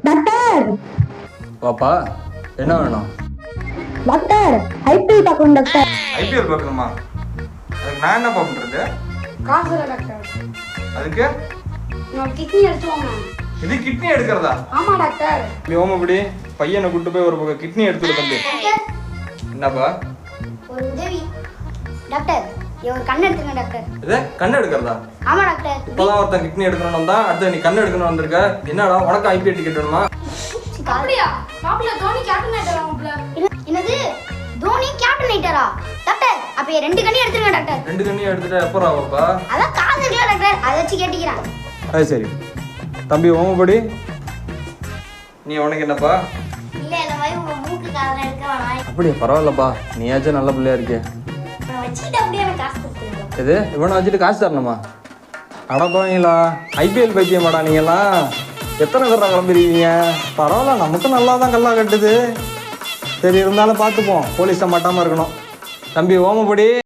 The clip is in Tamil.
டாக்டர் பாப்பா என்ன வேணும்? டாக்டர் ஐபிஎல் பார்க்கணும் டாக்டர். ஐபிஎல் பார்க்கணுமா? அதுக்கு நான் என்ன பண்ணுறது? காசு இல்லை டாக்டர். அதுக்கு நான் கிட்னி எடுத்துவாங்க. இது கிட்னி எடுக்கிறதா? ஆமா டாக்டர். இப்படி ஓமப்படி பையனை கூட்டு போய் ஒரு பக்கம் கிட்னி எடுத்துட்டு தம்பி. என்னப்பா? ஒரு உதவி டாக்டர், ஒரு கண் எடுத்துங்க டாக்டர். இது கண்ணு எடுக்கிறதா? ஆமா டாக்டர். இப்போதான் ஒருத்தன் கிட்னி எடுக்கணும்னு வந்தா அடுத்து நீ கண்ணு எடுக்கணும் வந்திருக்க. என்னடா உனக்கு ஐபிஎல் டிக்கெட் வேணுமா? அப்படியா? பாப்புல தோனி கேப்டன் ஆயிட்டாரா? என்னது தோனி கேப்டன் ஆயிட்டாரா? டாக்டர் அப்ப 2 கண்ணி எடுத்துங்க டாக்டர். 2 கண்ணியும் எடுத்துட்டா எப்போ ஆகும்ப்பா? அதான் காசு இல்ல டாக்டர், அதை வச்சு கேட்டிக்கிறேன். அது சரி தம்பி ஓமப்படி நீ உனக்கு என்னப்பா? இல்ல இந்த மாதிரி உங்க மூக்கு காதல எடுக்க வேணாம். அப்படியே பரவாயில்லப்பா, நீயாச்சும் நல்ல பிள்ளையா இருக்கே. நான் வச்சிட்டு அப்படியே எனக்கு காசு கொடுத்துருங்க. இது இவனை வச்சுட்டு காசு தரணுமா? அடப்பாங்களா, ஐபிஎல் பைத்தியமாடா நீங்கெல்லாம்? எத்தனை பேரா கிளம்பிருக்கீங்க? பரவாயில்ல, நமக்கும் நல்லா தான் கல்லா கட்டுது. சரி இருந்தாலும் பார்த்துப்போம், போலீஸை மாட்டாமல் இருக்கணும். தம்பி ஓமப்படி